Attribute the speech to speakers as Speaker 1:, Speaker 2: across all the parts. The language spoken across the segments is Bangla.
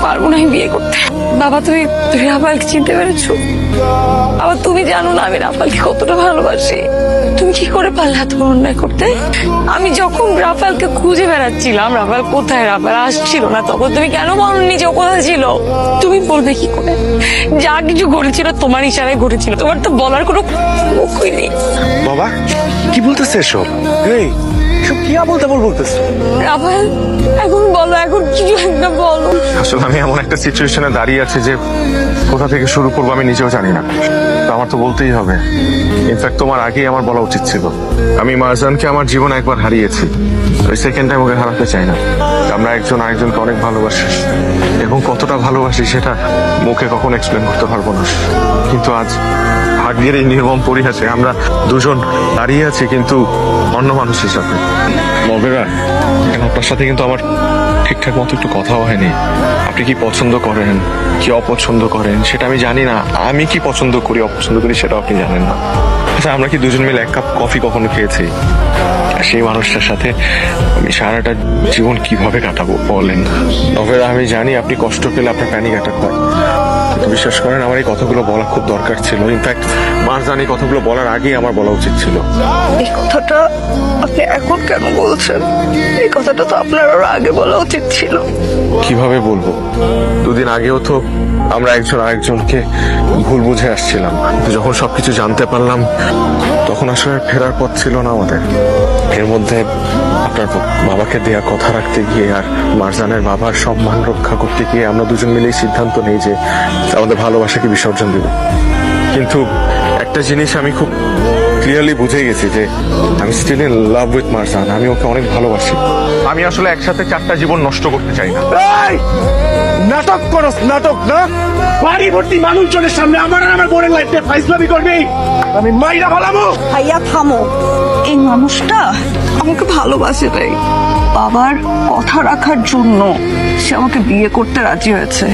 Speaker 1: পারবো না এই বিয়ে করতে। বাবা তুমি রাফালকে চিনতে পেরেছো? বাবা তুমি জানো না আমি রাফালকে কতটা ভালোবাসি। তুমি কি করে পারলে এত বড় অন্যায় করতে? আমি যখন রাফালকে খুঁজে বেড়াচ্ছিলাম, রাফাল কোথায়, রাফাল আসছিল না, তখন তুমি কেন বলনি যে ও কোথায় ছিল? তুমি বলবে কি করে? যা কিছু ঘটেছিল তোমার ইশারায় ঘটেছিল, তোমার তো বলার কোনো মুখই নেই।
Speaker 2: বাবা কি বলতেছে এসব? এই সব কি আবল তাবল বলতেছে?
Speaker 1: রাফাল এখন বলো, এখন কিছু একটা বলো।
Speaker 2: আসলে আমি এমন একটা সিচুয়েশনে দাঁড়িয়ে আছি যে কোথা থেকে শুরু করবো আমি নিজেও জানি না। তো আমার তো বলতেই হবে। ইনফ্যাক্ট তোমার আগেই আমার বলা উচিত ছিল। আমি মারজানকে আমার জীবনে একবার হারিয়েছি, ওই সেকেন্ড টাইম ওকে হারাতে চাই না। আমরা একজন আরেকজনকে অনেক ভালোবাসি এবং কতটা ভালোবাসি সেটা মুখে কখনো এক্সপ্লেন করতে পারবো না। কিন্তু আজ ভাগ্যের এই নির্মম পরিহাসে আমরা দুজন দাঁড়িয়ে আছি কিন্তু অন্য মানুষের সাথে। নবেরা, আপনার সাথে কিন্তু আমার ঠিকঠাক মতো একটু কথাও হয়নি। আপনি কি পছন্দ করেন, কি অপছন্দ করেন সেটা আমি জানি না। আমি কি পছন্দ করি অপছন্দ করি সেটাও আপনি জানেন না। আচ্ছা আমরা কি দুজন মিলে এক কাপ কফি কখনো খেয়েছি? আর সেই মানুষটার সাথে আমি সারাটা জীবন কিভাবে কাটাবো বলেন? নবেরা, আমি জানি আপনি কষ্ট পেলে আপনার প্যানিক অ্যাটাক হয়, কিন্তু বিশ্বাস করেন আমার এই কথাগুলো বলা খুব দরকার ছিল। ইনফ্যাক্ট মারজান এই কথাগুলো বলার আগেই আমার বলা উচিত ছিল।
Speaker 1: এই কথাটা আপনি এখন কেন বলছেন? এই কথাটা তো আপনার আরো আগে বলা উচিত ছিল।
Speaker 2: কিভাবে বলবো? দুদিন আগেও তো আমরা একজন আরেকজনকে ভুল বুঝে আসছিলাম, কিন্তু যখন সবকিছু জানতে পারলাম তখন আসলে ফেরার পথ ছিল না আমাদের। এর মধ্যে আপনার বাবাকে দেয়া কথা রাখতে গিয়ে আর মারজানের বাবার সম্মান রক্ষা করতে গিয়ে আমরা দুজন মিলেই সিদ্ধান্ত নেই যে আমাদের ভালোবাসাকে বিসর্জন দেব। কিন্তু একটা জিনিস আমি খুব ক্লিয়ারলি বুঝে গেছি যে আমি still in love with Marjan. আমি ওকে অনেক ভালোবাসি। আমি আসলে একসাথে 4টা জীবন নষ্ট করতে চাই না।
Speaker 3: নাটক করস, নাটক না? বাড়ি ভর্তি মানুষজনের সামনে আমার আর আমার বোনের লাইফে ফাইজলামি করবি? আমি মাইরা ভালামো।
Speaker 1: ভাইয়া থামো। এই মানুষটা আমাকে ভালোবাসে তাই বাবার কথা রাখার জন্য সে আমাকে বিয়ে করতে রাজি হয়েছে।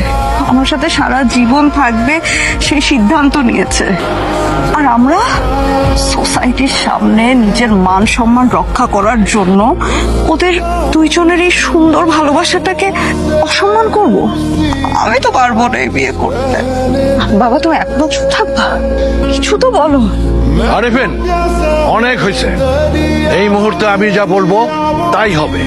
Speaker 1: আমার সাথে সারা জীবন থাকবে সেই সিদ্ধান্ত নিয়েছে। আর আমরা সোসাইটির সামনে নিজের মান সম্মান রক্ষা করার জন্য ওদের দুইজনের এই সুন্দর ভালোবাসাটাকে অসম্মান করব? আমি তো পারবো না এই বিয়ে করতে। বাবা তুমি এক বছর থাকবা, কিছু তো বলো।
Speaker 3: আরিফিন, অনেক হয়েছে। এই মুহূর্তে আমি যা বলবো তাই হবে।